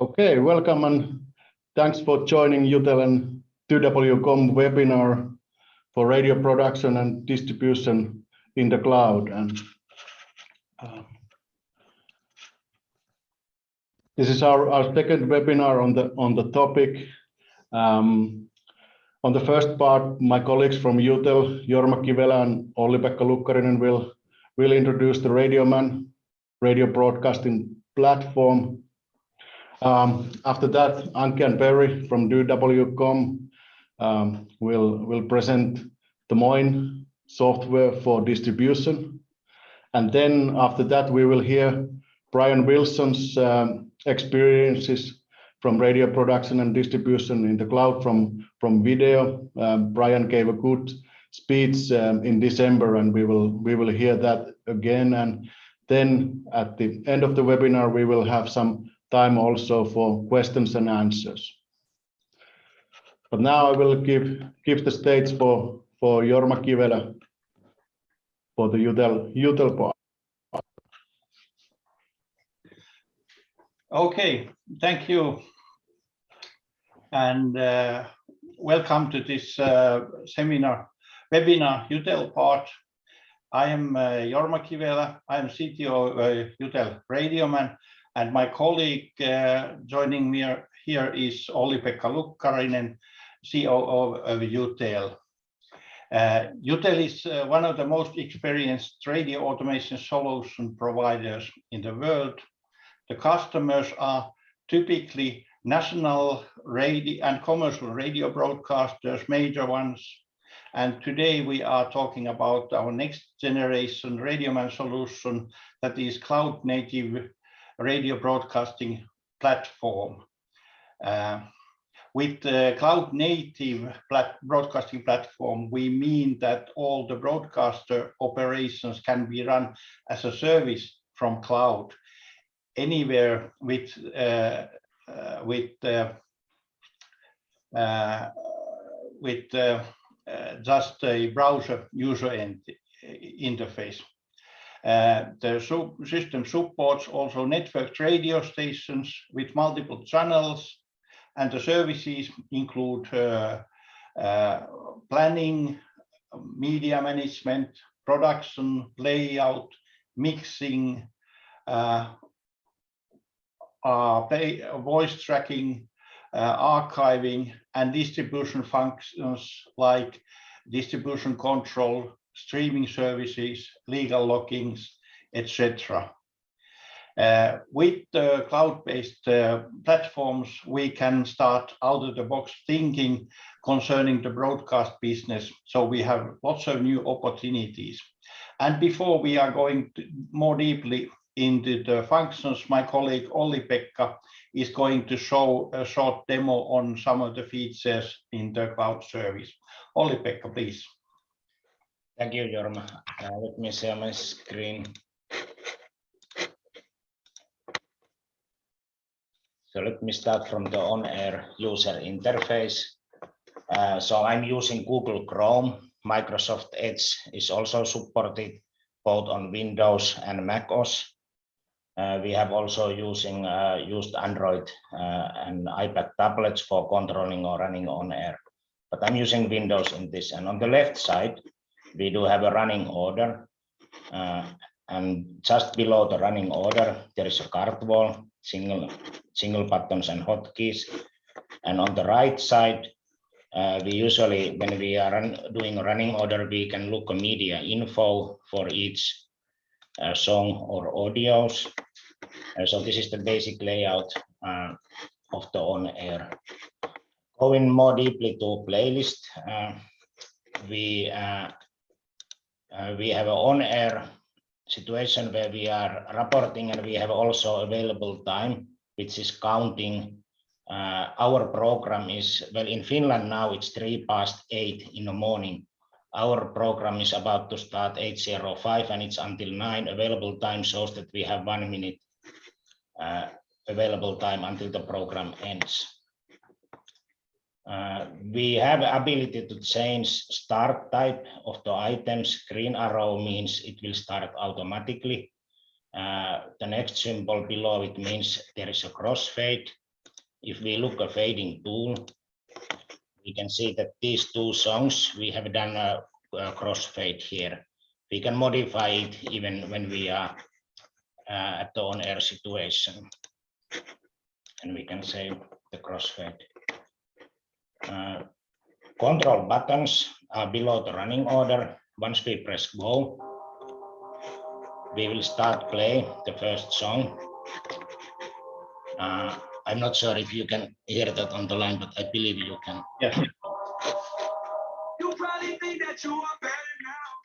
Okay, welcome and thanks for joining Jutel and 2W.com webinar for radio production and distribution in the cloud. And this is our second webinar on the topic. On the first part, my colleagues from Jutel, Jorma Kivelä and Olli-Pekka Lukkarinen will introduce the RadioMan radio broadcasting platform. After that, Anke and Perry from 2W.com will present the MoIN software for distribution. And then after that, we will hear Brian Wilson's experiences from radio production and distribution in the cloud from video. Brian gave a good speech in December, and we will hear that again. And then at the end of the webinar, we will have some time also for questions and answers. But now I will give the stage for Jorma Kivelä for the Jutel part. Okay, thank you, and welcome to this webinar Jutel part. I am Jorma Kivelä. I am CTO of Jutel RadioMan, and my colleague joining me here is Olli-Pekka Lukkarinen, COO of Jutel. Jutel is one of the most experienced radio automation solution providers in the world. The customers are typically national radio and commercial radio broadcasters, major ones. And today we are talking about our next generation RadioMan solution that is cloud native radio broadcasting platform. With the cloud native broadcasting platform, we mean that all the broadcaster operations can be run as a service from cloud anywhere with just a browser user interface. The system supports also networked radio stations with multiple channels, and the services include planning, media management, production, layout, mixing, voice tracking, archiving, and distribution functions like distribution control, streaming services, legal loggings, etc. With the cloud-based platforms, we can start out-of-the-box thinking concerning the broadcast business. So we have lots of new opportunities. And before we are going more deeply into the functions, my colleague Olli-Pekka is going to show a short demo on some of the features in the cloud service. Olli-Pekka, please. Thank you, Jorma. Let me share my screen. So let me start from the on-air user interface. So I'm using Google Chrome. Microsoft Edge is also supported both on Windows and Mac OS. We have also used Android and iPad tablets for controlling or running on air. But I'm using Windows in this. And on the left side, we do have a running order. And just below the running order, there is a card wall, single buttons and hotkeys. And on the right side, we usually, when we are doing a running order, we can look at media info for each song or audios. So this is the basic layout of the on-air. Going more deeply to playlist, we have an on-air situation where we are reporting, and we have also available time, which is counting. Our program is, well, in Finland now it's 8:03 in the morning. Our program is about to start 8:05 and it's until 9. Available time shows that we have 1 minute available time until the program ends. We have ability to change start type of the items. Green arrow means it will start automatically. The next symbol below it means there is a crossfade. if we look at fading tool, we can see that these two songs, we have done a crossfade here. We can modify it even when we are at the on-air situation. And we can save the crossfade. Control buttons are below the running order. Once we press go, we will start play the first song. I'm not sure if you can hear that on the line, but I believe you can. Yes.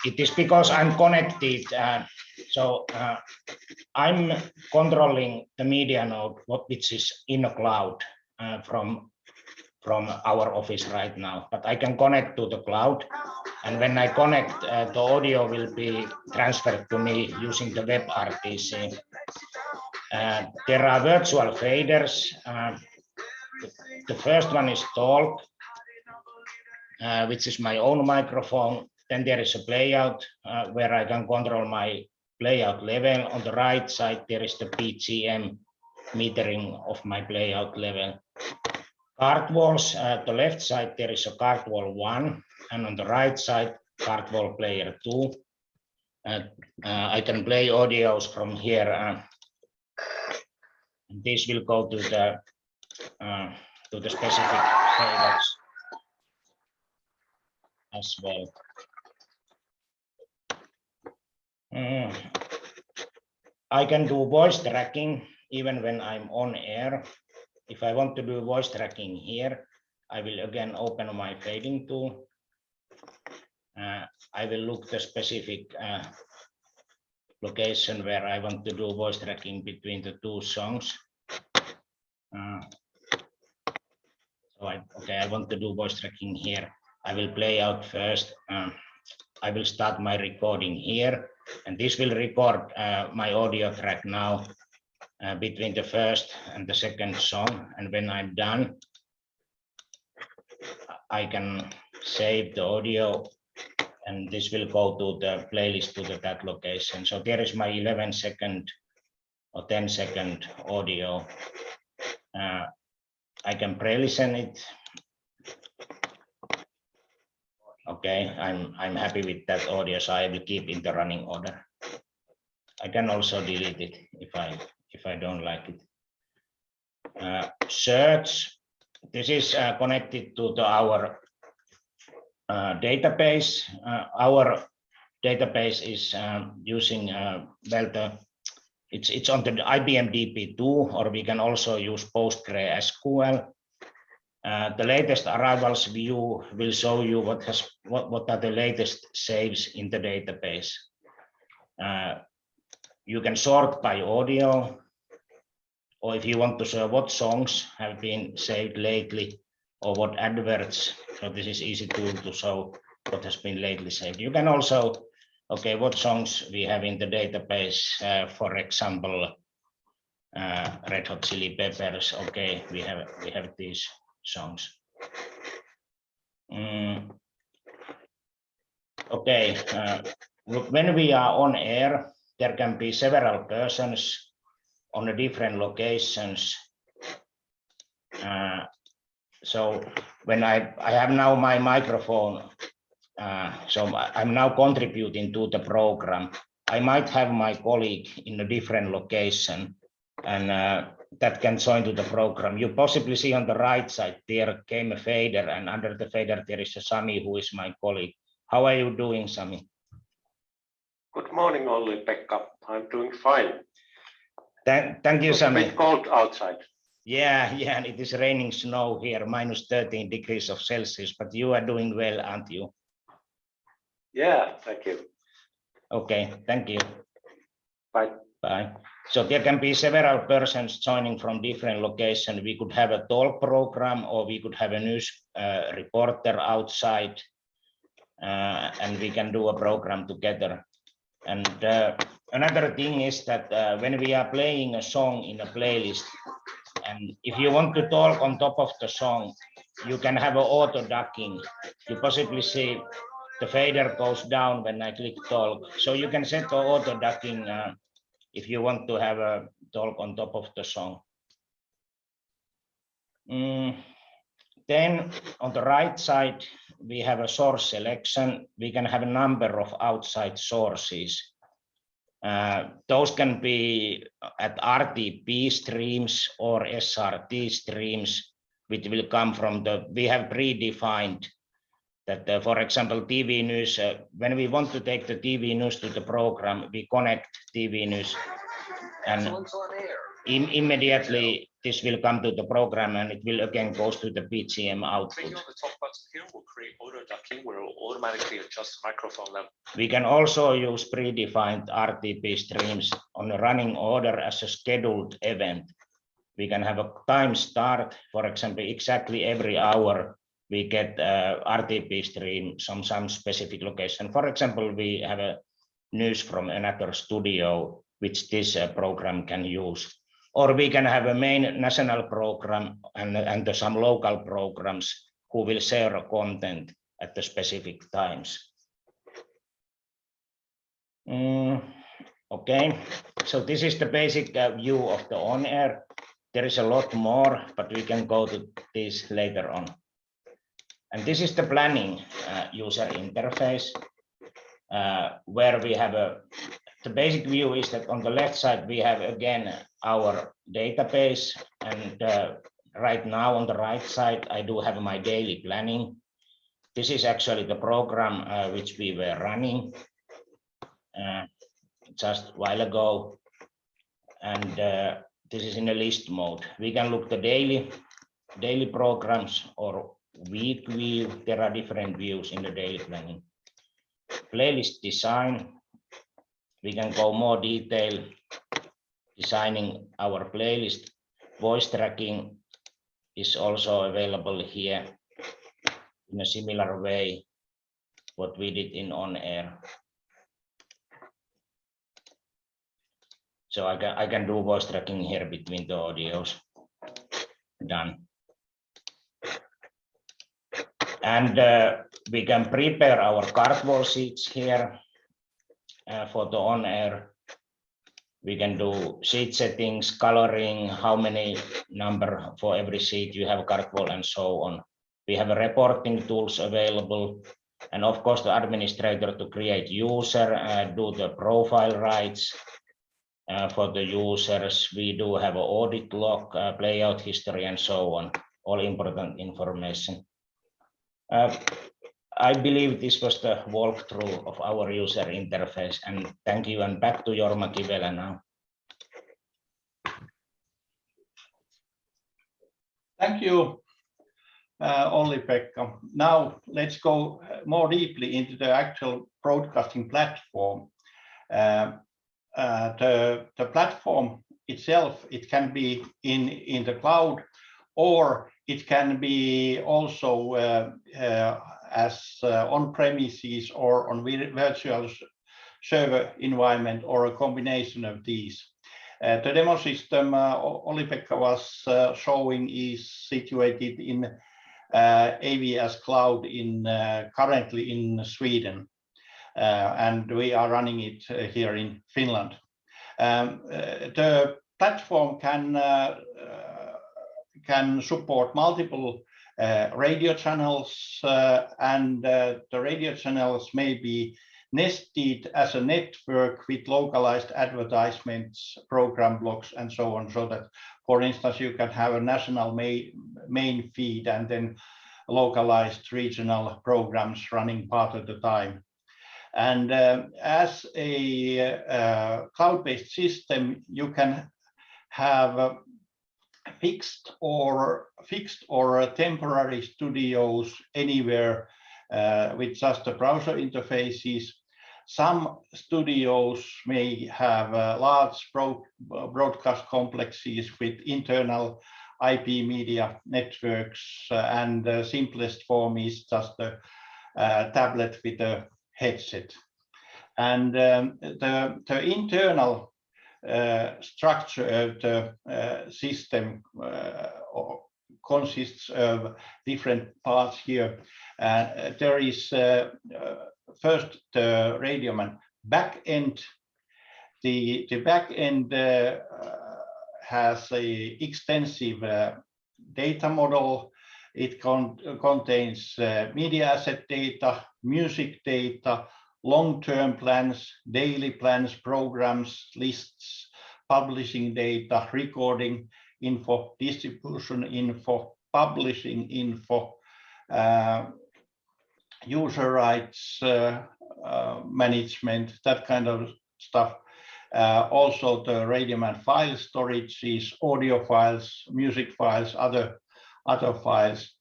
It is because I'm connected. I'm controlling the media node, which is in a cloud from our office right now. But I can connect to the cloud. And when I connect, the audio will be transferred to me using the WebRTC. There are virtual faders. The first one is talk, which is my own microphone. Then there is a playout where I can control my playout level. On the right side, there is the PGM metering of my playout level. Card walls, at the left side, there is a card wall 1, and on the right side, card wall player 2. I can play audios from here. This will go to the specific faders as well. I can do voice tracking even when I'm on air. If I want to do voice tracking here, I will again open my fading tool. I will look the specific location where I want to do voice tracking between the two songs. I want to do voice tracking here. I will play out first. I will start my recording here, and this will record my audio track now between the first and the second song. And when I'm done, I can save the audio, and this will go to the playlist to that location. So there is my 11-second or 10-second audio. I can pre-listen it. Okay, I'm happy with that audio, so I will keep in the running order. I can also delete it if I don't like it. Search. This is connected to our database. Our database is using it's on the IBM DB2, or we can also use PostgreSQL. The latest arrivals view will show you what are the latest saves in the database. You can sort by audio, or if you want to show what songs have been saved lately or what adverts. So this is easy tool to show what has been lately saved. You can also, what songs we have in the database. For example, Red Hot Chili Peppers. Okay, we have these songs. When we are on air, there can be several persons on the different locations. So when I have now my microphone, so I'm now contributing to the program. I might have my colleague in a different location, and that can join to the program. You possibly see on the right side, there came a fader, and under the fader, there is a Sami, who is my colleague. How are you doing, Sami? Good morning, Olli-Pekka. I'm doing fine. Thank you, Sami. It's a bit cold outside. Yeah, and it is raining snow here, minus 13 degrees of Celsius, but you are doing well, aren't you? Yeah, thank you. Okay, thank you. Bye. Bye. So there can be several persons joining from different locations. We could have a talk program, or we could have a news reporter outside, and we can do a program together. And another thing is that when we are playing a song in a playlist, and if you want to talk on top of the song, you can have an auto ducking. You possibly see the fader goes down when I click talk. So you can set the auto ducking if you want to have a talk on top of the song. Then on the right side, we have a source selection. We can have a number of outside sources. Those can be at RTP streams or SRT streams, which will come from we have predefined that, for example, TV news, when we want to take the TV news to the program, we connect TV news and immediately this will come to the program and it will again goes to the BGM output. We can also use predefined RTP streams on a running order as a scheduled event. We can have a time start, for example, exactly every hour we get RTP stream from some specific location. For example, we have a news from another studio which this program can use. Or we can have a main national program and some local programs who will share content at the specific times. Okay, so this is the basic view of the on-air. There is a lot more, but we can go to this later on. And this is the planning user interface, where we have the basic view is that on the left side, we have again our database. And right now on the right side, I do have my daily planning. This is actually the program which we were running just a while ago. And this is in a list mode. We can look the daily programs or week view. There are different views in the daily planning. Playlist design. We can go more detail designing our playlist. Voice tracking is also available here in a similar way what we did in on-air. So I can do voice tracking here between the audios. Done. And we can prepare our cardboard sheets here for the on-air. We can do sheet settings, coloring, how many number for every sheet you have cardboard and so on. We have reporting tools available. And of course, the administrator to create user, do the profile rights for the users. We do have an audit log, playout history, and so on. All important information. I believe this was the walkthrough of our user interface, and thank you, and back to Jorma Kivelä now. Thank you, Olli-Pekka. Now let's go more deeply into the actual broadcasting platform. The platform itself, it can be in the cloud, or it can be also as on-premises or on virtual server environment, or a combination of these. The demo system Olli-Pekka was showing is situated in AWS cloud currently in Sweden, and we are running it here in Finland. The platform can support multiple radio channels, and the radio channels may be nested as a network with localized advertisements, program blocks, and so on, so that, for instance, you can have a national main feed and then localized regional programs running part of the time. And as a cloud-based system, you can have fixed or temporary studios anywhere with just the browser interfaces. Some studios may have large broadcast complexes with internal IP media networks, and the simplest form is just a tablet with a headset. And the internal structure of the system consists of different parts here. There is first the RadioMan backend. The backend has a extensive data model. It contains media asset data, music data, long-term plans, daily plans, programs, lists, publishing data, recording info, distribution info, publishing info, user rights management, that kind of stuff. Also the RadioMan file storage is audio files, music files, other files.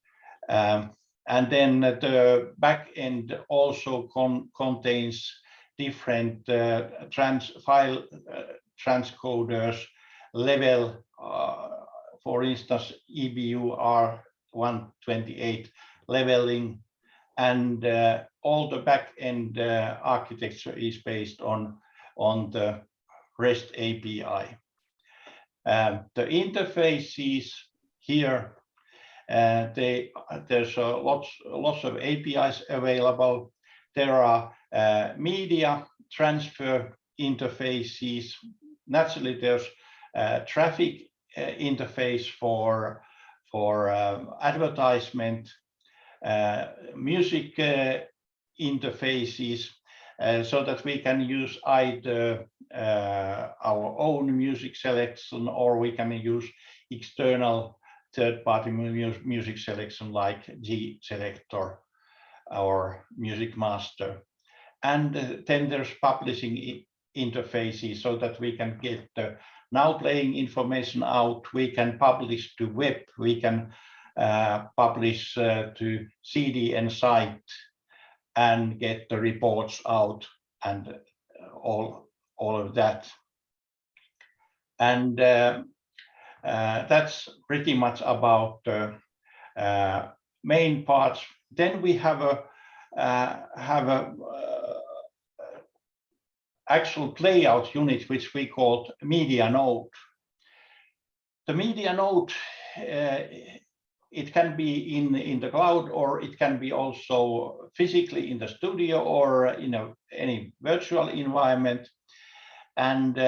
And then the back end also contains different file transcoders, level, for instance, EBU R128 leveling, and all the back end architecture is based on the REST API. The interfaces here, there's lots of APIs available. There are media transfer interfaces. Naturally, there's traffic interface for advertisement, music interfaces, so that we can use either our own music selection, or we can use external third-party music selection like G Selector or Music Master. And then there's publishing interfaces, so that we can get the now playing information out. We can publish to web, we can publish to CDN site and get the reports out and all of that. And that's pretty much about the main parts. Then we have a actual playout unit, which we call media node. The media node, it can be in the cloud, or it can be also physically in the studio, or in any virtual environment, and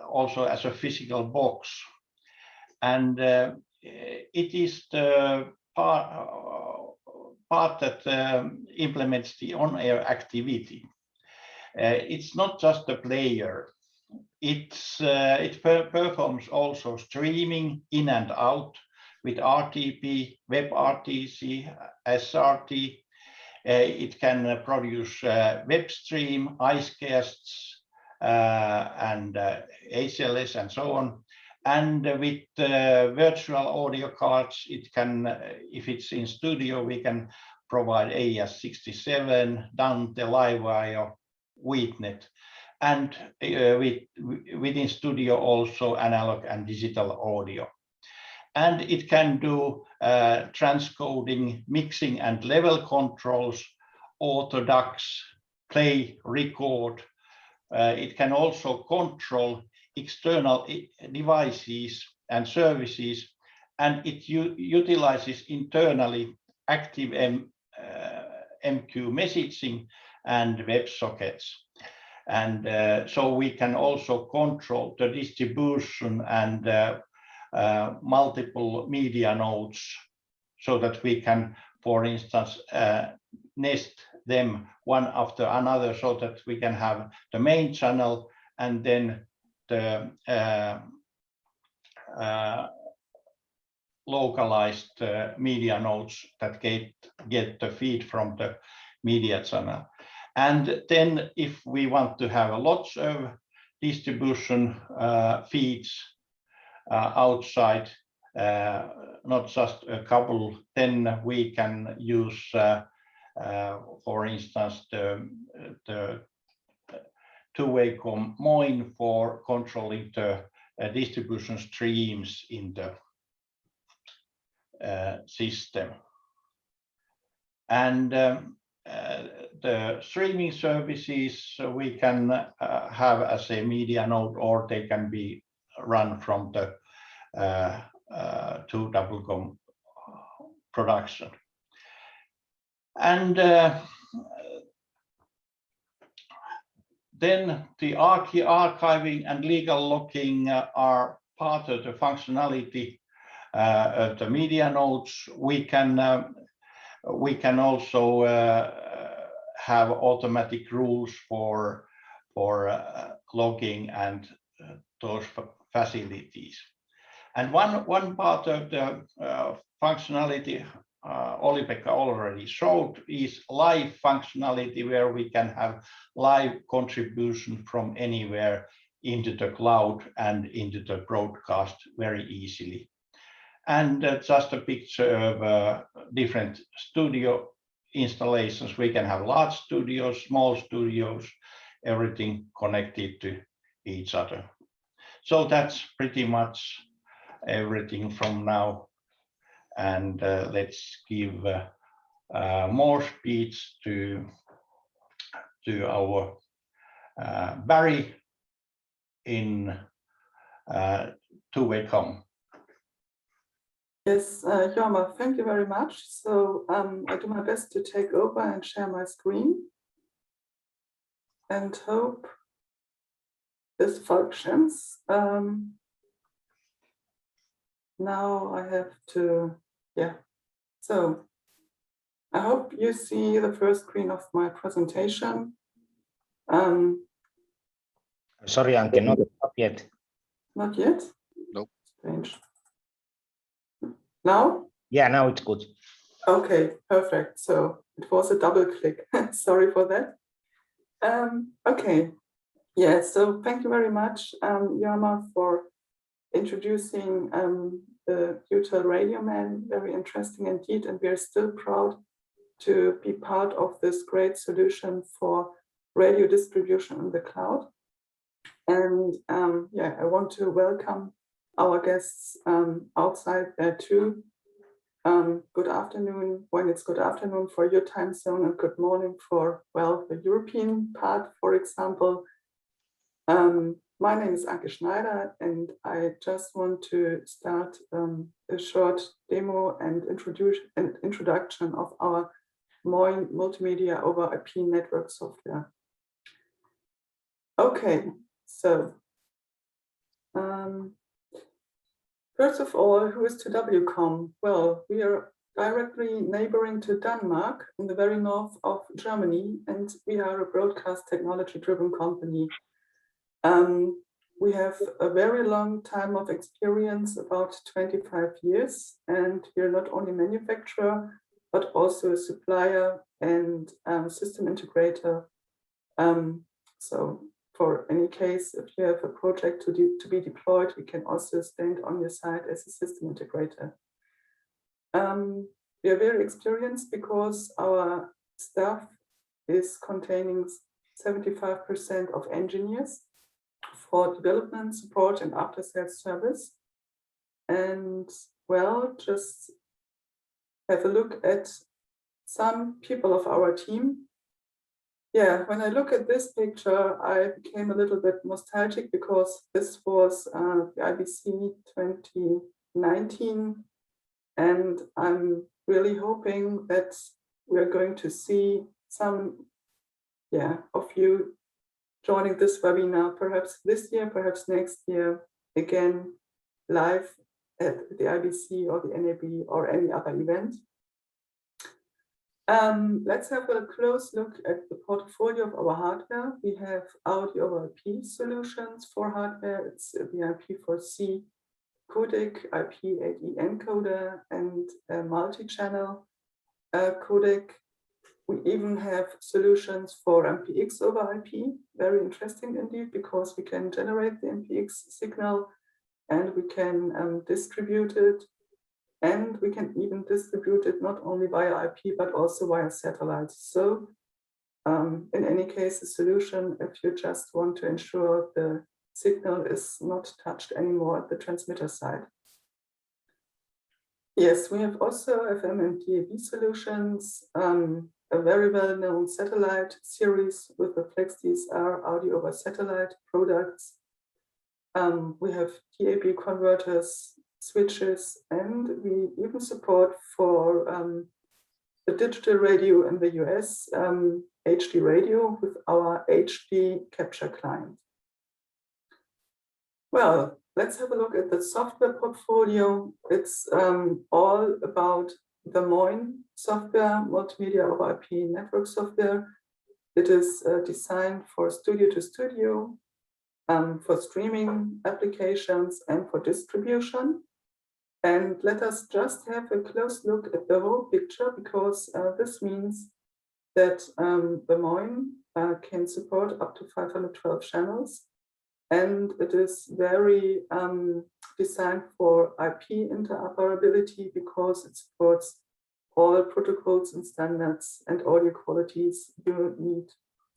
also as a physical box. And it is the part that implements the on-air activity. It's not just a player. It performs also streaming in and out with RTP, WebRTC, SRT. It can produce web stream, icecasts, and HLS, and so on. And with virtual audio cards, it can, if it's in studio, we can provide AES-67, Dante, Livewire, WeetNet, and within studio also analog and digital audio. And it can do transcoding, mixing and level controls, autoducks, play, record. It can also control external devices and services, and it utilizes internally active MQ messaging and WebSockets. And so we can also control the distribution and multiple media nodes, so that we can, for instance, nest them one after another, so that we can have the main channel and then the localized media nodes that get the feed from the media channel. And then if we want to have lots of distribution feeds outside, not just a couple, then we can use, for instance, the two-way MoIN for controlling the distribution streams in the system. And the streaming services we can have as a media node, or they can be run from the 2WCOM production. And then the archiving and legal locking are part of the functionality the media nodes. We can also have automatic rules for logging and those facilities. And one part of the functionality Olli-Pekka already showed is live functionality, where we can have live contribution from anywhere into the cloud and into the broadcast very easily. And just a picture of different studio installations. We can have large studios, small studios, everything connected to each other. So that's pretty much everything from now. And let's give more speech to our Barry in two-way com. Yes, Jorma, thank you very much. So I do my best to take over and share my screen and hope this functions. Now I have to, so I hope you see the first screen of my presentation. Sorry, Anke, not yet. Not yet? Nope. Strange. Now? Yeah, now it's good. Okay, perfect. So it was a double click. Sorry for that. Okay. Yeah, so thank you very much, Jorma, for introducing the Jutel RadioMan. Very interesting indeed, and we are still proud to be part of this great solution for radio distribution in the cloud. And I want to welcome our guests outside there too. Good afternoon when it's good afternoon for your time zone, and good morning for, well, the European part, for example. My name is Anke Schneider, and I just want to start a short demo and introduction of our MoIN multimedia over IP network software. Okay, so first of all, who is 2WCom? Well, we are directly neighboring to Denmark in the very north of Germany, and we are a broadcast technology-driven company. We have a very long time of experience, about 25 years, and we are not only manufacturer, but also a supplier and system integrator. So for any case, if you have a project to be deployed, we can also stand on your side as a system integrator. We are very experienced because our staff is containing 75% of engineers for development, support, and after-sales service. And well, just have a look at some people of our team. Yeah, when I look at this picture, I became a little bit nostalgic because this was the IBC 2019. And I'm really hoping that we're going to see some of you joining this webinar, perhaps this year, perhaps next year, again, live at the IBC or the NAB or any other event. Let's have a close look at the portfolio of our hardware. We have audio over IP solutions for hardware. It's the IP4C codec, IP8E encoder, and a multi-channel codec. We even have solutions for MPX over IP. Very interesting indeed, because we can generate the MPX signal and we can distribute it. And we can even distribute it not only via IP, but also via satellite. So in any case, a solution if you just want to ensure the signal is not touched anymore at the transmitter side. Yes, we have also FM and DAB solutions, a very well-known satellite series with the FlexDSR audio over satellite products. We have DAB converters, switches, and we even support for the digital radio in the US, HD radio with our HD capture client. Well, let's have a look at the software portfolio. It's all about the MoIN software, Multimedia over IP network software. It is designed for studio to studio, for streaming applications and for distribution. And let us just have a close look at the whole picture, because this means that the MoIN can support up to 512 channels. And it is very designed for IP interoperability, because it supports all protocols and standards and audio qualities you need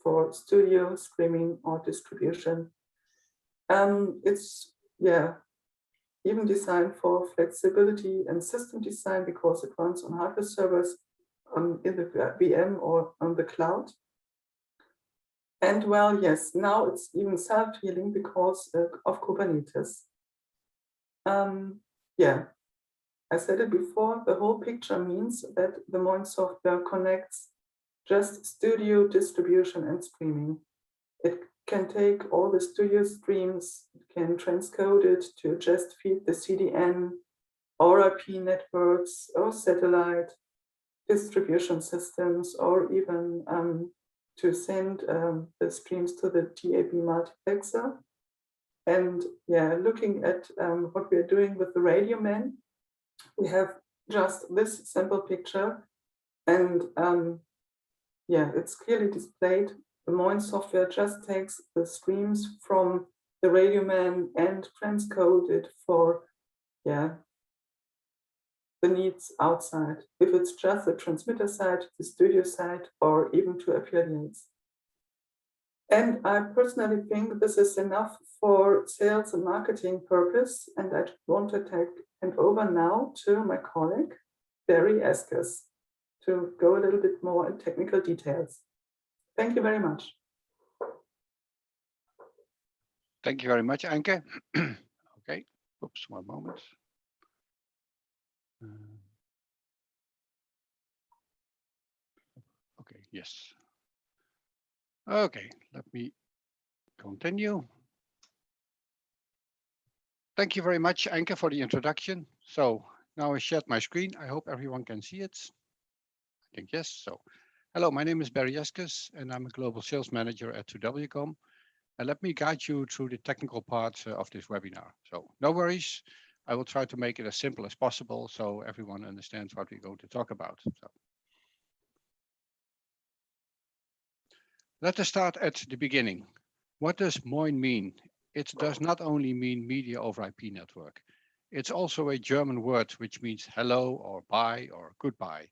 for studio, streaming, or distribution. It's even designed for flexibility and system design, because it runs on hardware servers in the VM or on the cloud. And well, yes, now it's even self-healing because of Kubernetes. I said it before, the whole picture means that the MoIN software connects just studio, distribution, and streaming. It can take all the studio streams, it can transcode it to just feed the CDN, or IP networks, or satellite distribution systems, or even to send the streams to the DAB multiplexer. And looking at what we are doing with the RadioMan, we have just this simple picture, and it's clearly displayed. The MoIN software just takes the streams from the RadioMan and transcode it for the needs outside. If it's just the transmitter side, the studio side, or even to affiliates. And I personally think this is enough for sales and marketing purpose. And I want to hand over now to my colleague, Barry Eskes, to go a little bit more in technical details. Thank you very much. Thank you very much, Anke. Okay, oops, one moment. Okay, yes. Okay, let me continue. Thank you very much, Anke, for the introduction. So now I shared my screen. I hope everyone can see it. I think yes. So hello, my name is Barry Eskes, and I'm a global sales manager at 2W.com. And let me guide you through the technical part of this webinar. So no worries. I will try to make it as simple as possible so everyone understands what we're going to talk about. So let us start at the beginning. What does MoIN mean? It does not only mean media over IP network. It's also a German word which means hello or bye or goodbye.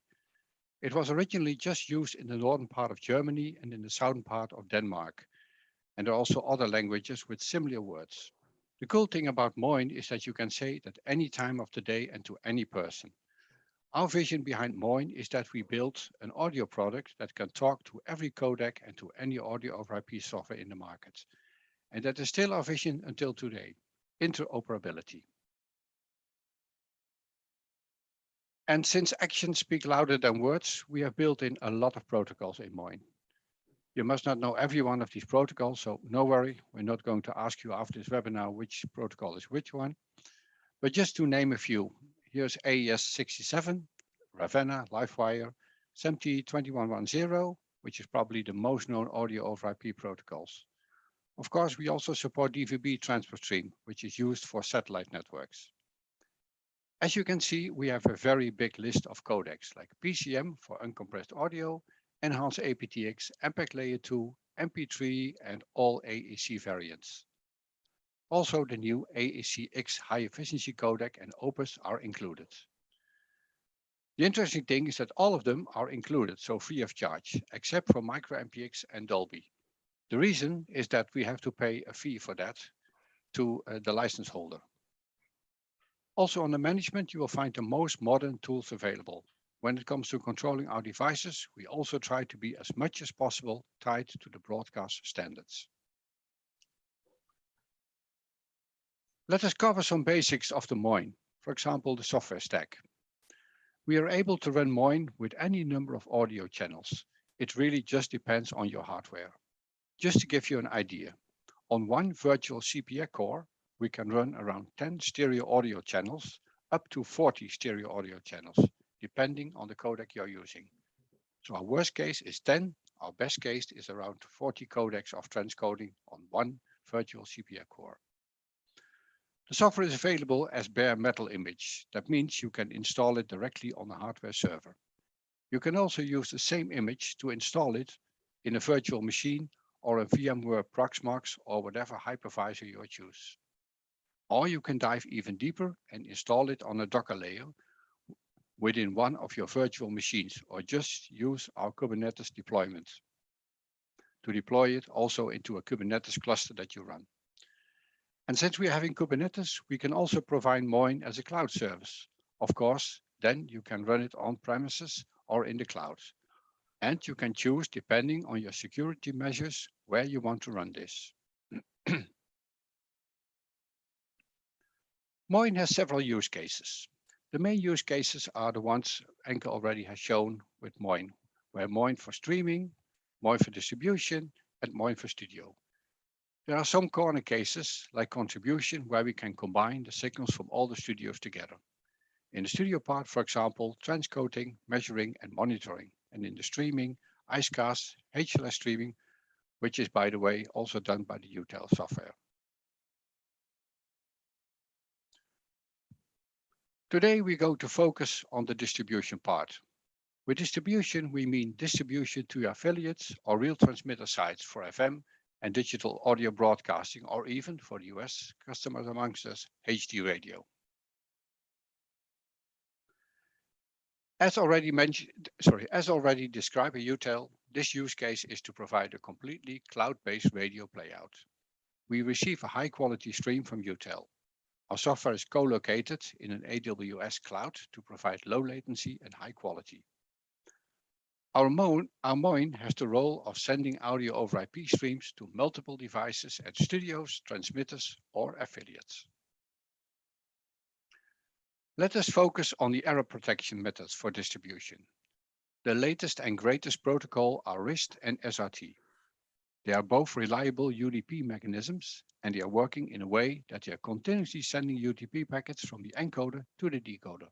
It was originally just used in the northern part of Germany and in the southern part of Denmark. And there are also other languages with similar words. The cool thing about MoIN is that you can say it at any time of the day and to any person. Our vision behind MoIN is that we build an audio product that can talk to every codec and to any audio over IP software in the market. And that is still our vision until today, interoperability. And since actions speak louder than words, we have built in a lot of protocols in MoIN. You must not know every one of these protocols, so no worry, we're not going to ask you after this webinar which protocol is which one. But just to name a few, here's AES67, Ravenna, Livewire, SMPTE 2110, which is probably the most known audio over IP protocols. Of course, we also support DVB transport stream, which is used for satellite networks. As you can see, we have a very big list of codecs like PCM for uncompressed audio, Enhanced aptX, MPEG Layer 2, MP3, and all AAC variants. Also, the new AAC-X high efficiency codec and Opus are included. The interesting thing is that all of them are included, so free of charge, except for micro-MPX and Dolby. The reason is that we have to pay a fee for that to the license holder. Also on the management, you will find the most modern tools available. When it comes to controlling our devices, we also try to be as much as possible tied to the broadcast standards. Let us cover some basics of the MoIN, for example, the software stack. We are able to run MoIN with any number of audio channels. It really just depends on your hardware. Just to give you an idea, on one virtual CPI core, we can run around 10 stereo audio channels, up to 40 stereo audio channels, depending on the codec you're using. So our worst case is 10, our best case is around 40 codecs of transcoding on one virtual CPI core. The software is available as bare metal image. That means you can install it directly on a hardware server. You can also use the same image to install it in a virtual machine or a VMware Proxmox or whatever hypervisor you choose. Or you can dive even deeper and install it on a Docker layer within one of your virtual machines, or just use our Kubernetes deployment to deploy it also into a Kubernetes cluster that you run. And since we are having Kubernetes, we can also provide MoIN as a cloud service. Of course, then you can run it on premises or in the cloud. And you can choose, depending on your security measures, where you want to run this. MoIN has several use cases. The main use cases are the ones Enke already has shown with MoIN, where MoIN for streaming, MoIN for distribution, and MoIN for studio. There are some corner cases, like contribution, where we can combine the signals from all the studios together. In the studio part, for example, transcoding, measuring, and monitoring. And in the streaming, IceCast, HLS streaming, which is, by the way, also done by the Jutel software. Today, we go to focus on the distribution part. With distribution, we mean distribution to your affiliates or real transmitter sites for FM and digital audio broadcasting, or even for the US customers amongst us, HD radio. As already described by Jutel, this use case is to provide a completely cloud-based radio playout. We receive a high-quality stream from Jutel. Our software is co-located in an AWS cloud to provide low latency and high quality. Our MoIN has the role of sending audio over IP streams to multiple devices at studios, transmitters, or affiliates. Let us focus on the error protection methods for distribution. The latest and greatest protocol are RIST and SRT. They are both reliable UDP mechanisms, and they are working in a way that they are continuously sending UDP packets from the encoder to the decoder.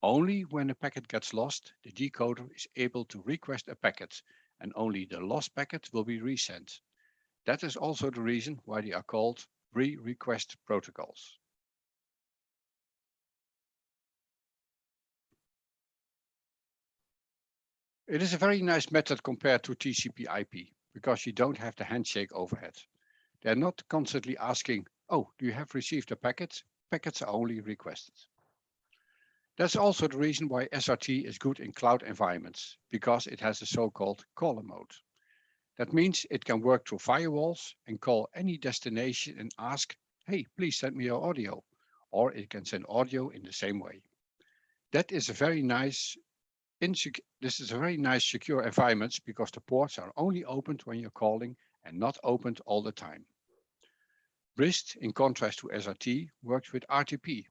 Only when a packet gets lost, the decoder is able to request a packet, and only the lost packet will be resent. That is also the reason why they are called re-request protocols. It is a very nice method compared to TCP/IP, because you don't have the handshake overhead. They're not constantly asking, oh, do you have received a packet? Packets are only requested. That's also the reason why SRT is good in cloud environments, because it has a so-called caller mode. That means it can work through firewalls and call any destination and ask, hey, please send me your audio. Or it can send audio in the same way. This is a very nice secure environment, because the ports are only opened when you're calling and not opened all the time. RIST, in contrast to SRT, works with RTP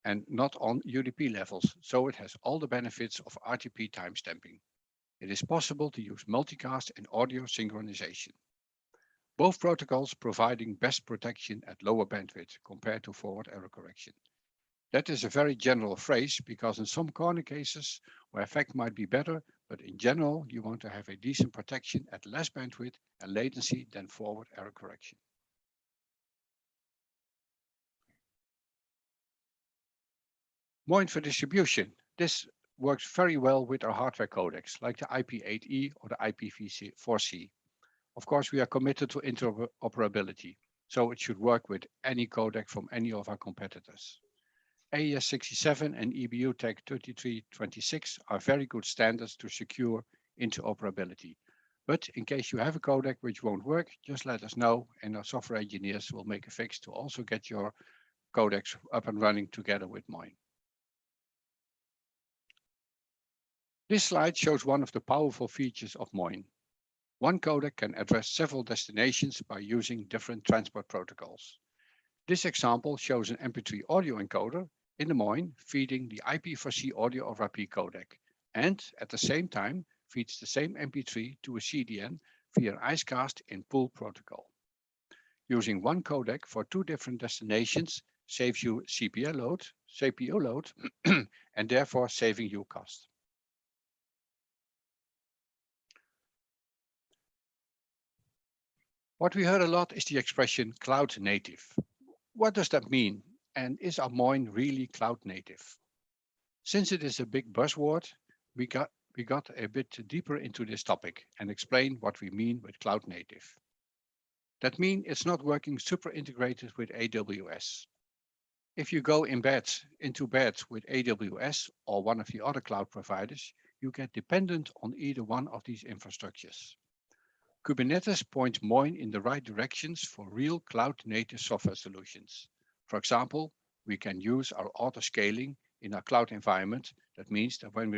and not on UDP levels, so it has all the benefits of RTP timestamping. It is possible to use multicast and audio synchronization. Both protocols providing best protection at lower bandwidth compared to forward error correction. That is a very general phrase, because in some corner cases where effect might be better, but in general, you want to have a decent protection at less bandwidth and latency than forward error correction. MoIN for distribution. This works very well with our hardware codecs, like the IP8E or the IPv4C. Of course, we are committed to interoperability, so it should work with any codec from any of our competitors. AES67 and EBU Tech 3326 are very good standards to secure interoperability. But in case you have a codec which won't work, just let us know, and our software engineers will make a fix to also get your codecs up and running together with MoIN. This slide shows one of the powerful features of MoIN. One codec can address several destinations by using different transport protocols. This example shows an MP3 audio encoder in the MoIN feeding the IP4C audio over IP codec, and at the same time feeds the same MP3 to a CDN via an IceCast in pool protocol. Using one codec for 2 different destinations saves you CPU load, and therefore saving you cost. What we heard a lot is the expression cloud native. What does that mean? And is our MoIN really cloud native? Since it is a big buzzword, we got a bit deeper into this topic and explain what we mean with cloud native. That means it's not working super integrated with AWS. If you go into bed with AWS or one of the other cloud providers, you get dependent on either one of these infrastructures. Kubernetes points MoIN in the right directions for real cloud-native software solutions. For example, we can use our auto-scaling in our cloud environment. That means that when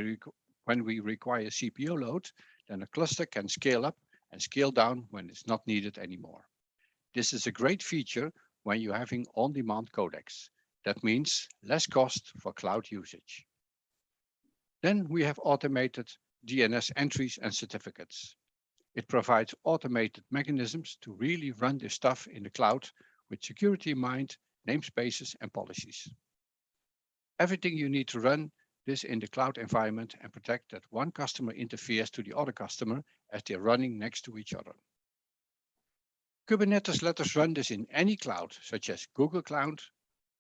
we require CPU load, then a cluster can scale up and scale down when it's not needed anymore. This is a great feature when you're having on-demand codecs. That means less cost for cloud usage. Then we have automated DNS entries and certificates. It provides automated mechanisms to really run this stuff in the cloud with security in mind, namespaces and policies. Everything you need to run this in the cloud environment and protect that one customer interferes to the other customer as they're running next to each other. Kubernetes lets us run this in any cloud, such as Google Cloud,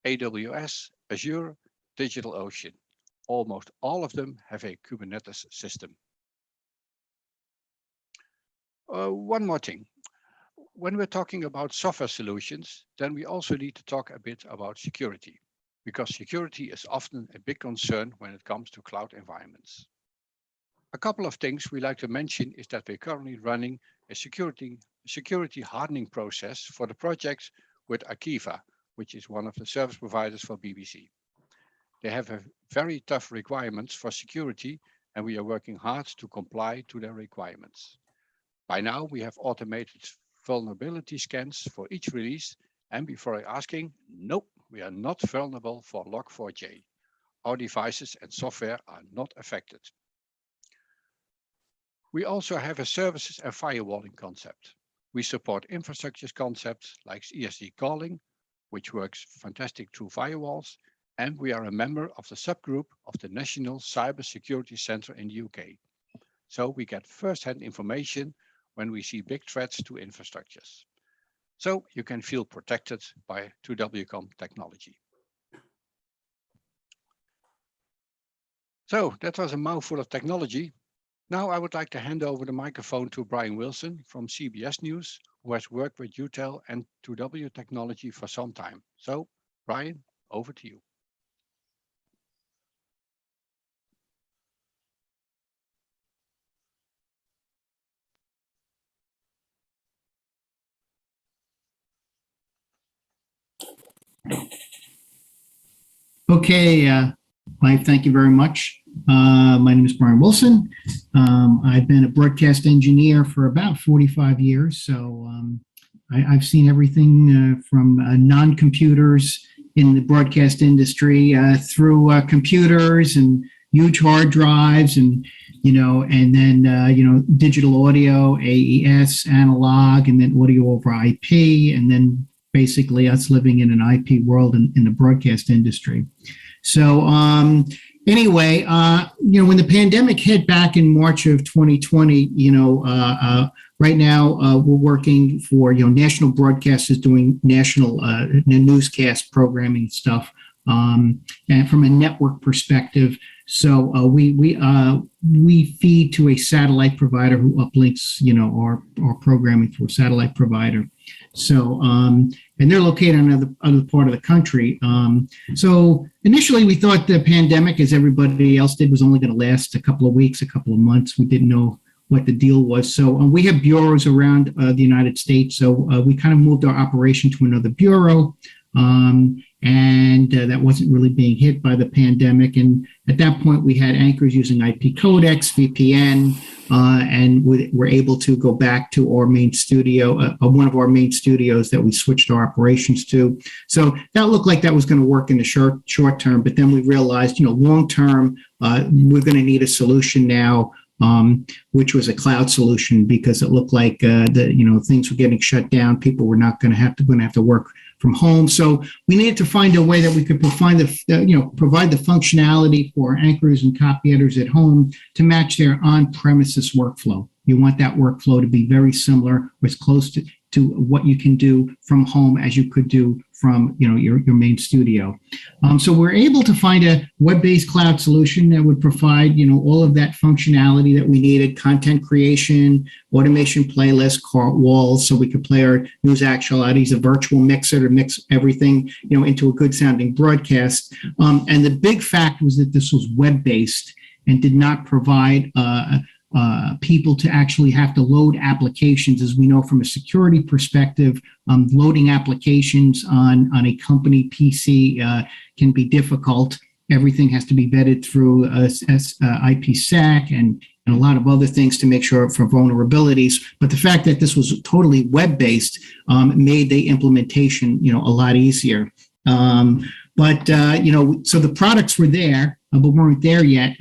AWS, Azure, DigitalOcean. Almost all of them have a Kubernetes system. One more thing. When we're talking about software solutions, then we also need to talk a bit about security, because security is often a big concern when it comes to cloud environments. A couple of things we like to mention is that we're currently running a security hardening process for the project with Akiva, which is one of the service providers for BBC. They have a very tough requirements for security, and we are working hard to comply to their requirements. By now, we have automated vulnerability scans for each release, and before asking, nope, we are not vulnerable for Log4j. Our devices and software are not affected. We also have a services and firewalling concept. We support infrastructure concepts like ESD calling, which works fantastic through firewalls, and we are a member of the subgroup of the National Cybersecurity Centre in the UK. So we get first-hand information when we see big threats to infrastructures. So you can feel protected by 2WCOM technology. So that was a mouthful of technology. Now I would like to hand over the microphone to Brian Wilson from CBS News, who has worked with Jutel and 2W technology for some time. So Brian, over to you. Okay, Leif, thank you very much. My name is Brian Wilson. I've been a broadcast engineer for about 45 years, so I've seen everything from non-computers in the broadcast industry through computers and huge hard drives and, and then, digital audio, AES, analog, and then audio over IP, and then basically us living in an IP world in the broadcast industry. So anyway, when the pandemic hit back in March of 2020, right now we're working for, national broadcasters doing national newscast programming stuff, and from a network perspective. So we feed to a satellite provider who uplinks, our programming through a satellite provider. So, and they're located in another part of the country. So initially we thought the pandemic, as everybody else did, was only going to last a couple of weeks, a couple of months. We didn't know what the deal was. So we have bureaus around the United States. So we kind of moved our operation to another bureau. And that wasn't really being hit by the pandemic. And at that point, we had anchors using IP codecs, VPN, and we're able to go back to our main studio, one of our main studios that we switched our operations to. So that looked like that was going to work in the short term, but then we realized, long term, we're going to need a solution now which was a cloud solution because it looked like things were getting shut down. People were not going to have to work from home. So we needed to find a way that we could provide the functionality for anchors and copy editors at home to match their on-premises workflow. You want that workflow to be very similar or as close to what you can do from home as you could do from your main studio. So we're able to find a web-based cloud solution that would provide all of that functionality that we needed: content creation, automation playlist, walls, so we could play our news actualities, a virtual mixer to mix everything into a good sounding broadcast. And the big fact was that this was web-based and did not provide people to actually have to load applications. As we know from a security perspective, loading applications on a company PC can be difficult. Everything has to be vetted through IPsec and a lot of other things to make sure for vulnerabilities. But the fact that this was totally web-based made the implementation a lot easier. So the products were there, but weren't there yet.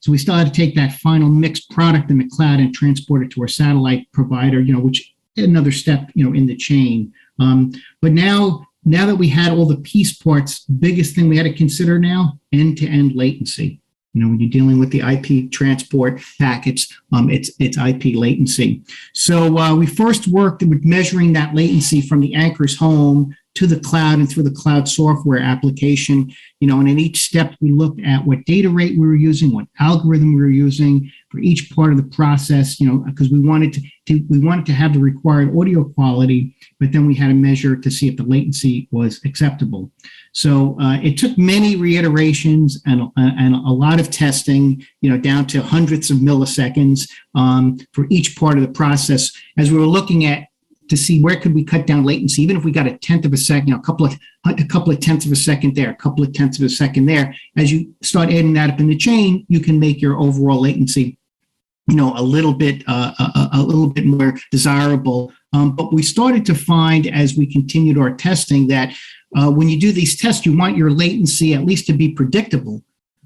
So we still had to take that final mixed product in the cloud and transport it to our satellite provider, which another step, in the chain. But now that we had all the piece parts, biggest thing we had to consider now, end-to-end latency. When you're dealing with the IP transport packets, it's IP latency. So we first worked with measuring that latency from the anchor's home to the cloud and through the cloud software application, and in each step we looked at what data rate we were using, what algorithm we were using for each part of the process, because we wanted to have the required audio quality, but then we had to measure to see if the latency was acceptable. So it took many reiterations and a lot of testing, down to hundreds of milliseconds for each part of the process, as we were looking at to see where could we cut down latency, even if we got a tenth of a second, a couple of tenths of a second there, a couple of tenths of a second there. As you start adding that up in the chain, you can make your overall latency, a little bit more desirable. But we started to find, as we continued our testing, that when you do these tests, you want your latency at least to be predictable.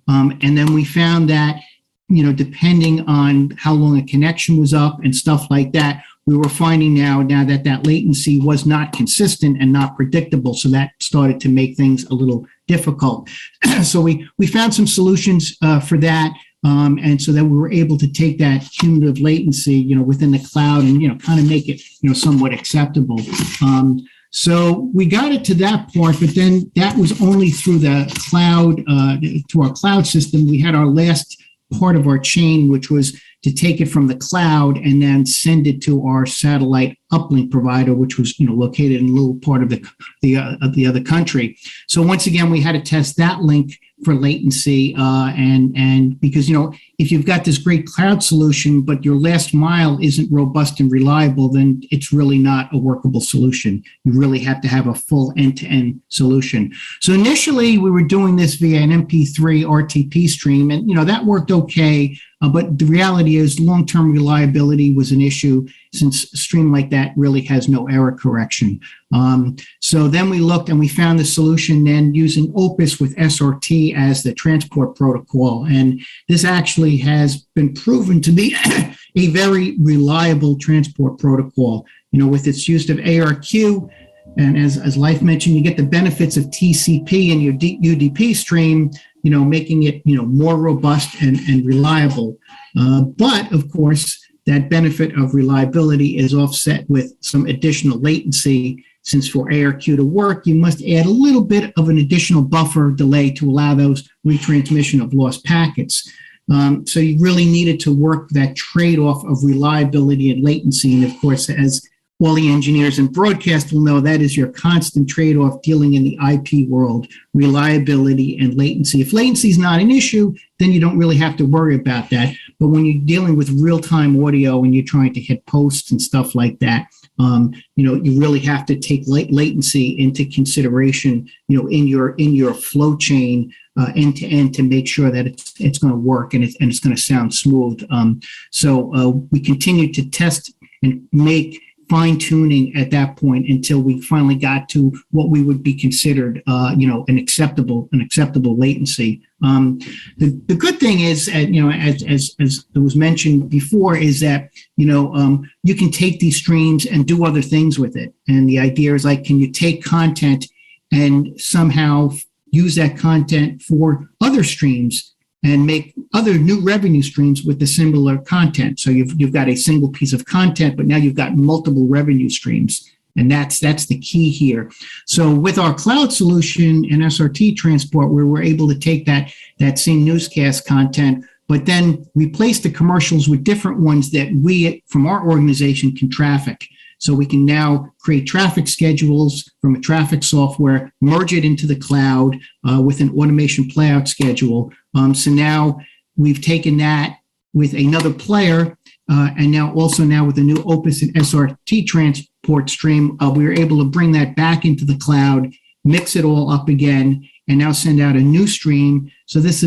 And then we found that, depending on how long a connection was up and stuff like that, we were finding now that latency was not consistent and not predictable. So that started to make things a little difficult. So we found some solutions for that. And so that we were able to take that cumulative latency, within the cloud and, kind of make it, somewhat acceptable. So we got it to that point, but then that was only through the cloud, to our cloud system. We had our last part of our chain, which was to take it from the cloud and then send it to our satellite uplink provider, which was located in a little part of the other country. So once again, we had to test that link for latency, and because if you've got this great cloud solution, but your last mile isn't robust and reliable, then it's really not a workable solution. You really have to have a full end-to-end solution. So initially, we were doing this via an MP3 RTP stream, and that worked okay. But the reality is long-term reliability was an issue, since a stream like that really has no error correction. So then we looked and we found the solution then using Opus with SRT as the transport protocol. And this actually has been proven to be a very reliable transport protocol, with its use of ARQ. And as Leif mentioned, you get the benefits of TCP in your UDP stream, making it, more robust and reliable. But of course, that benefit of reliability is offset with some additional latency, since for ARQ to work, you must add a little bit of an additional buffer delay to allow those retransmission of lost packets. So you really needed to work that trade-off of reliability and latency. And of course, as all the engineers in broadcast will know, that is your constant trade-off dealing in the IP world, reliability and latency. If latency is not an issue, then you don't really have to worry about that. But when you're dealing with real-time audio and you're trying to hit posts and stuff like that, you really have to take latency into consideration, in your flow chain end to end to make sure that it's going to work and it's going to sound smooth. So we continue to test and make fine tuning at that point until we finally got to what we would be considered, an acceptable latency. The good thing is, as it was mentioned before, is that, you can take these streams and do other things with it. And the idea is, like, can you take content and somehow use that content for other streams and make other new revenue streams with the similar content. So you've got a single piece of content, but now you've got multiple revenue streams. And that's the key here. So with our cloud solution and SRT transport, where we're able to take that same newscast content, but then replace the commercials with different ones that we from our organization can traffic. So we can now create traffic schedules from a traffic software, merge it into the cloud with an automation playout schedule. So now we've taken that with another player, and now with the new Opus and SRT transport stream, we were able to bring that back into the cloud, mix it all up again, and now send out a new stream. So this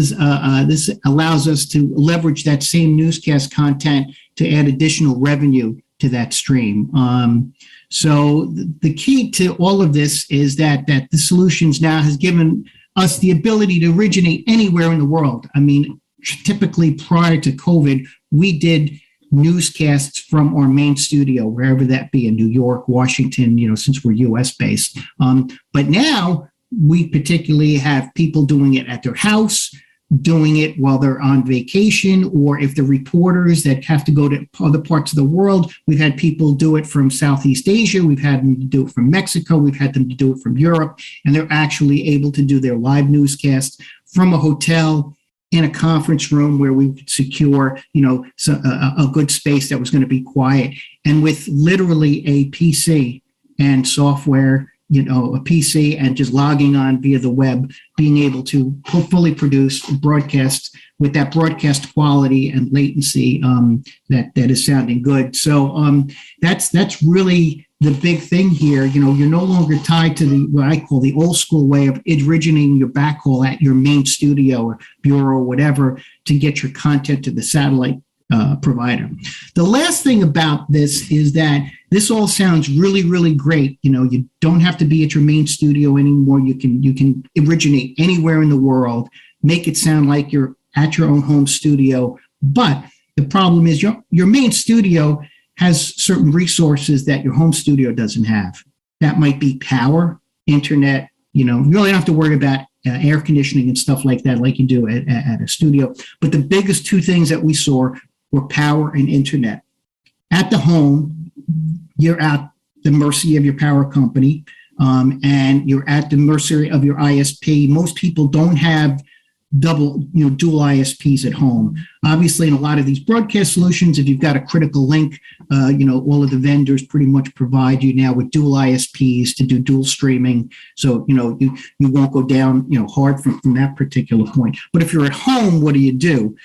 allows us to leverage that same newscast content to add additional revenue to that stream. So the key to all of this is that the solutions now has given us the ability to originate anywhere in the world. I mean, typically prior to COVID, we did newscasts from our main studio, wherever that be, in New York, Washington, since we're US based. But now we particularly have people doing it at their house, doing it while they're on vacation, or if they're reporters that have to go to other parts of the world. We've had people do it from Southeast Asia. We've had them to do it from Mexico. We've had them to do it from Europe. And they're actually able to do their live newscasts from a hotel in a conference room where we could secure, a good space that was going to be quiet. And with literally a PC and software, a PC, and just logging on via the web, being able to hopefully produce broadcasts with that broadcast quality and latency that is sounding good. So that's really the big thing here. You're no longer tied to what I call the old school way of originating your backhaul at your main studio or bureau or whatever to get your content to the satellite provider. The last thing about this is that this all sounds really, really great. You don't have to be at your main studio anymore. You can originate anywhere in the world, make it sound like you're at your own home studio. But the problem is your main studio has certain resources that your home studio doesn't have. That might be power, internet. You really don't have to worry about air conditioning and stuff like that, like you do at a studio. But the biggest two things that we saw were power and internet. At the home, you're at the mercy of your power company, and you're at the mercy of your ISP. Most people don't have dual ISPs at home. Obviously, in a lot of these broadcast solutions, if you've got a critical link, all of the vendors pretty much provide you now with dual ISPs to do dual streaming. So, you won't go down, hard from that particular point. But if you're at home, what do?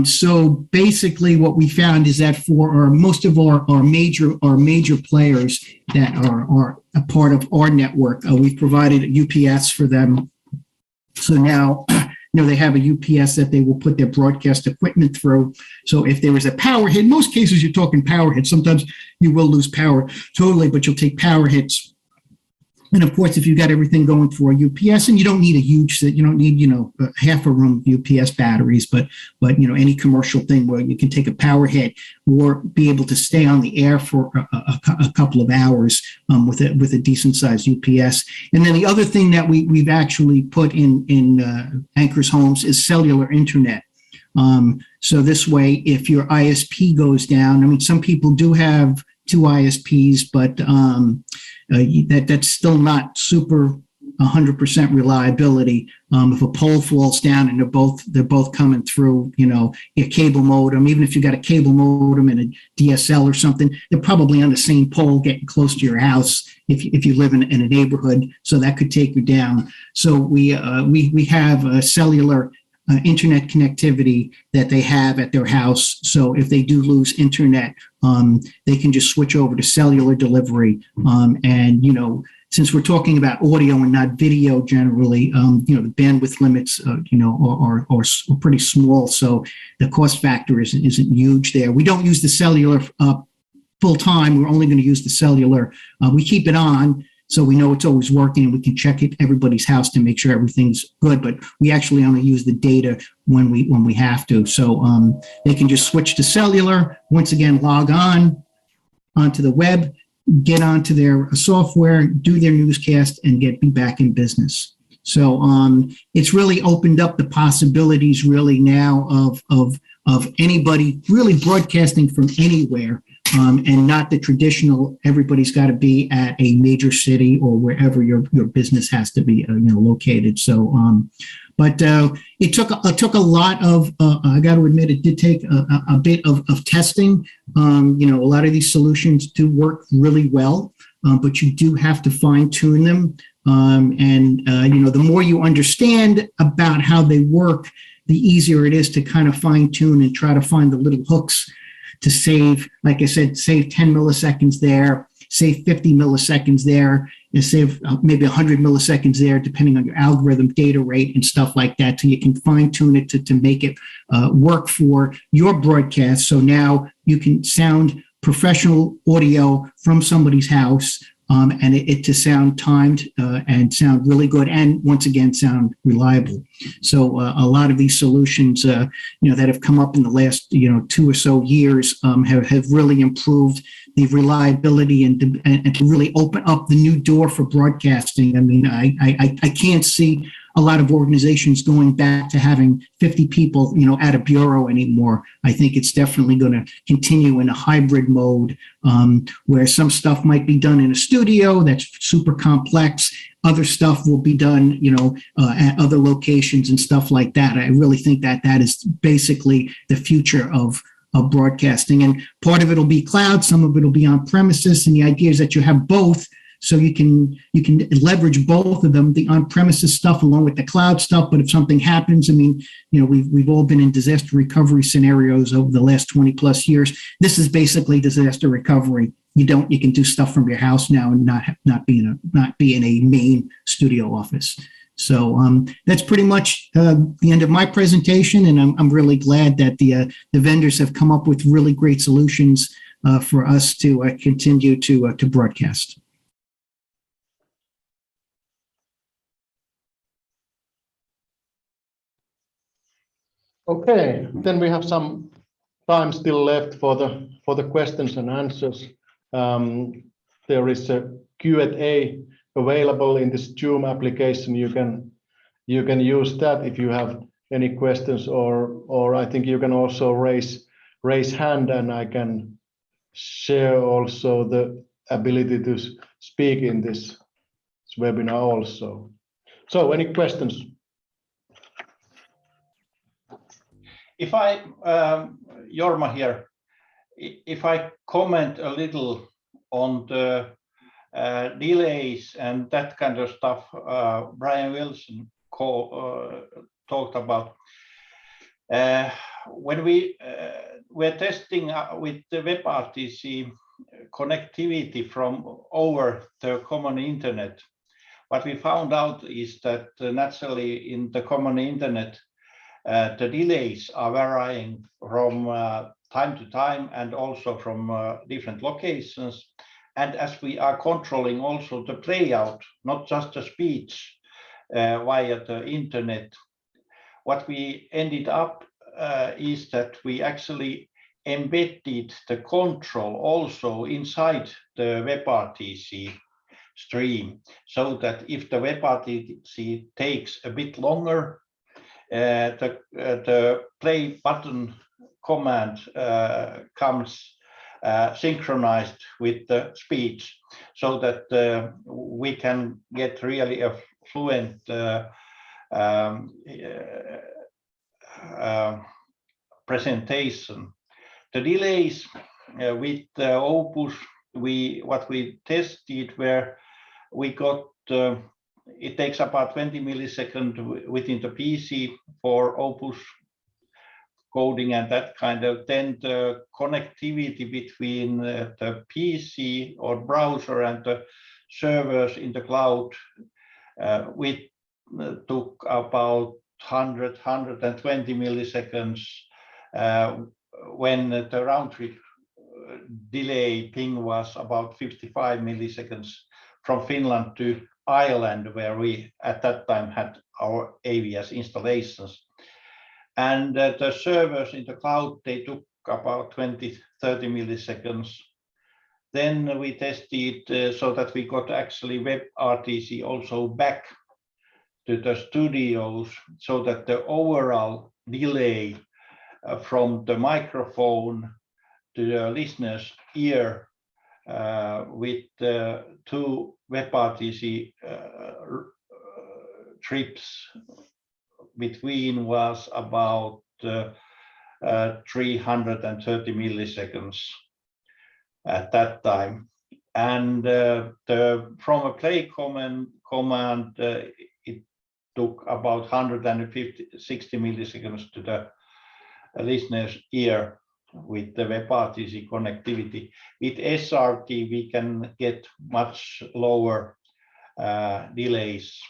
So basically what we found is that for most of our major players that are a part of our network, we've provided a UPS for them. So now, they have a UPS that they will put their broadcast equipment through. So if there is a power hit, in most cases you're talking power hits. Sometimes you will lose power totally, but you'll take power hits. And of course, if you've got everything going through a UPS, and you don't need a huge set, you don't need, half a room UPS batteries, but any commercial thing where you can take a power hit or be able to stay on the air for a couple of hours with a decent sized UPS. And then the other thing that we've actually put in Anchor's homes is cellular internet. So this way, if your ISP goes down, some people do have two ISPs, but that's still not super 100% reliability. If a pole falls down and they're both coming through, your cable modem, even if you got a cable modem and a DSL or something, they're probably on the same pole getting close to your house if you live in a neighborhood. So that could take you down. So we have a cellular internet connectivity that they have at their house. So if they do lose internet, they can just switch over to cellular delivery. And, since we're talking about audio and not video generally, the bandwidth limits, are pretty small. So the cost factor isn't huge there. We don't use the cellular full time, we're only going to use the cellular. We keep it on so we know it's always working, and we can check it everybody's house to make sure everything's good. But we actually only use the data when we have to. So they can just switch to cellular. Once again, log onto the web, get onto their software, do their newscast, and be back in business. So it's really opened up the possibilities really now of anybody really broadcasting from anywhere, and not the traditional, everybody's got to be at a major city or wherever your business has to be located. So but it took a lot of I got to admit, it did take a bit of testing. A lot of these solutions do work really well, but you do have to fine tune them. The more you understand about how they work, the easier it is to kind of fine tune and try to find the little hooks to save, like I said, save 10 milliseconds there, save 50 milliseconds there, and save maybe 100 milliseconds there, depending on your algorithm, data rate, and stuff like that, so you can fine tune it to make it work for your broadcast. So now you can sound professional audio from somebody's house, and it to sound timed and sound really good, and once again sound reliable. So a lot of these solutions, that have come up in the last 2 or so years, have really improved the reliability and to really open up the new door for broadcasting. I mean, I can't see a lot of organizations going back to having 50 people, at a bureau anymore. I think it's definitely going to continue in a hybrid mode, where some stuff might be done in a studio that's super complex. Other stuff will be done, at other locations and stuff like that. I really think that is basically the future of broadcasting. And part of it will be cloud, some of it will be on premises. And the idea is that you have both, so you can leverage both of them, the on-premises stuff along with the cloud stuff. But if something happens, I mean, we've all been in disaster recovery scenarios over the last 20 plus years. This is basically disaster recovery. You can do stuff from your house now and not be in a main studio office. So that's pretty much the end of my presentation, and I'm really glad that the vendors have come up with really great solutions for us to continue to broadcast. Okay, then we have some time still left for the questions and answers. There is a Q&A available in this Zoom application. You can use that if you have any questions, or I think you can also raise hand, and I can share also the ability to speak in this webinar also. So any questions? If I, Jorma here, if I comment a little on the delays and that kind of stuff Brian Wilson talked about. When we were testing with the WebRTC connectivity from over the common internet, what we found out is that naturally in the common internet, the delays are varying from time to time and also from different locations. And as we are controlling also the playout, not just the speech via the internet, what we ended up is that we actually embedded the control also inside the WebRTC stream, so that if the WebRTC takes a bit longer, the play button command comes synchronized with the speech, so that we can get really a fluent presentation. The delays with the Opus, what we tested where we got it takes about 20 milliseconds within the PC for Opus coding and that kind of. Then the connectivity between the PC or browser and the servers in the cloud, we took about 120 milliseconds when the round trip delay ping was about 55 milliseconds from Finland to Ireland, where we at that time had our AWS installations. And the servers in the cloud, they took about 20-30 milliseconds. Then we tested so that we got actually WebRTC also back to the studios, so that the overall delay from the microphone to the listener's ear with two WebRTC trips between was about 330 milliseconds at that time. And from a play command it took about 160 milliseconds to the listener's ear with the WebRTC connectivity. With SRT, we can get much lower delays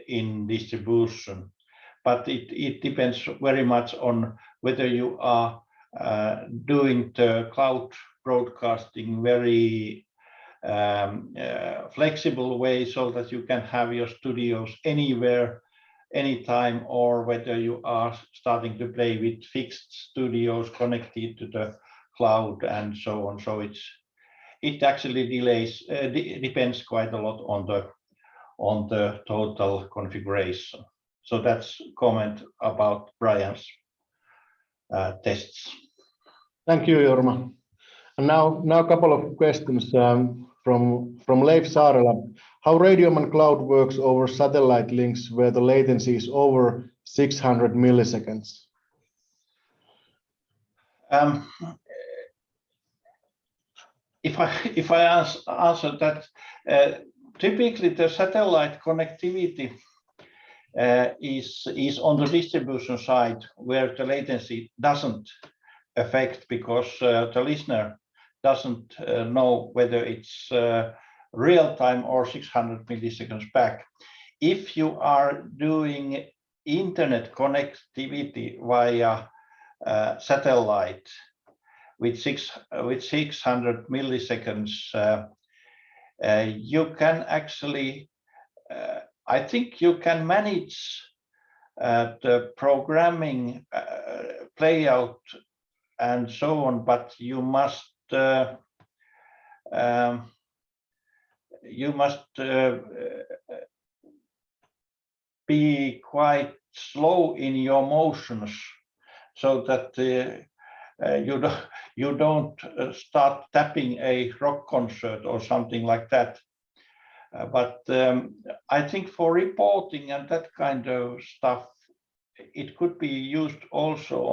in distribution, but it depends very much on whether you are doing the cloud broadcasting very flexible way, so that you can have your studios anywhere, anytime, or whether you are starting to play with fixed studios connected to the cloud and so on. So it actually depends quite a lot on the total configuration. So that's comment about Brian's tests. Thank you, Jorma. And now a couple of questions from Leif Cipriani. How RadioMan Cloud works over satellite links where the latency is over 600 milliseconds? If I answer that, typically the satellite connectivity is on the distribution side, where the latency doesn't affect, because the listener doesn't know whether it's real time or 600 milliseconds back. If you are doing internet connectivity via satellite with 600 milliseconds, you can actually, I think you can manage the programming playout and so on, but you must be quite slow in your motions, so that you don't start tapping a rock concert or something like that. But I think for reporting and that kind of stuff, it could be used also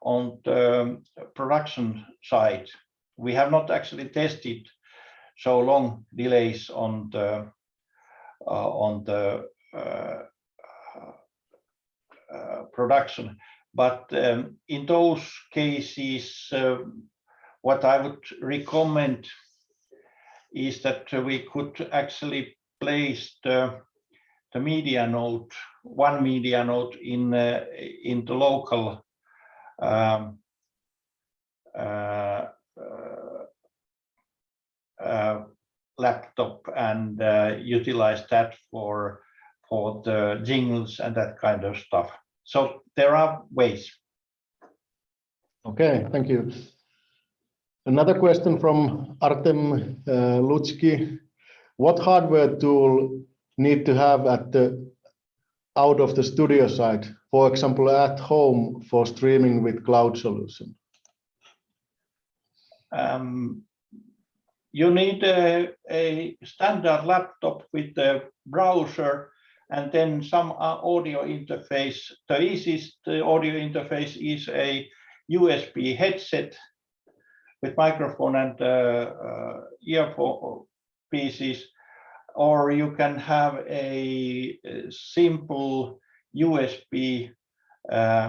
on the production side. We have not actually tested so long delays on the production, but in those cases, what I would recommend is that we could actually place the media node, one media node in the local laptop and utilize that for the jingles and that kind of stuff. So there are ways. Okay, thank you. Another question from Artem Lutsky. What hardware tool need to have out of the studio side, for example, at home for streaming with cloud solution? You need a standard laptop with a browser and then some audio interface. The easiest audio interface is a USB headset with microphone and earphone pieces, or you can have a simple USB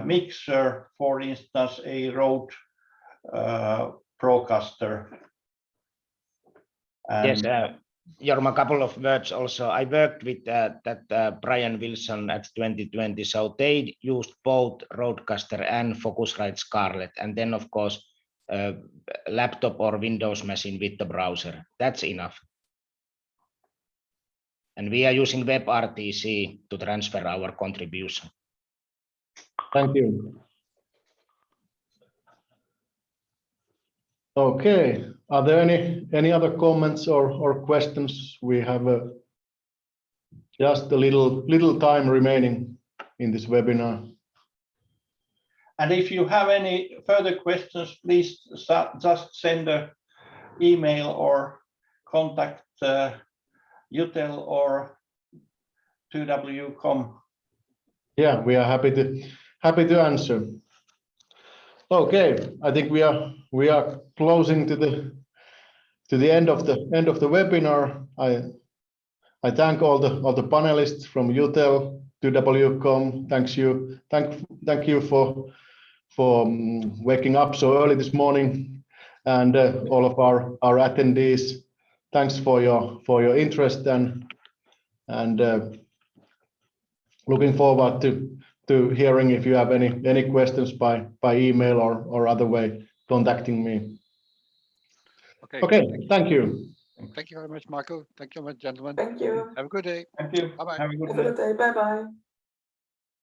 mixer, for instance, a Rode Procaster. Yes, Jorma, a couple of words also. I worked with Brian Wilson at 2020, so they used both Roadcaster and Focusrite Scarlett, and then of course laptop or Windows machine with the browser. That's enough. And we are using WebRTC to transfer our contribution. Thank you. Okay, are there any other comments or questions? We have just a little time remaining in this webinar. And if you have any further questions, please just send an email or contact Jutel or 2W.com. Yeah, we are happy to answer. Okay, I think we are closing to the end of the webinar. I thank all the panelists from Jutel, 2W.com. Thank you for waking up so early this morning, and all of our attendees. Thanks for your interest and looking forward to hearing if you have any questions by email or other way contacting me. Okay, thank you. Thank you very much, Marco. Thank you very much, gentlemen. Thank you. Have a good day. Thank you. Bye-bye. Have a good Have a day. good day. Bye-bye.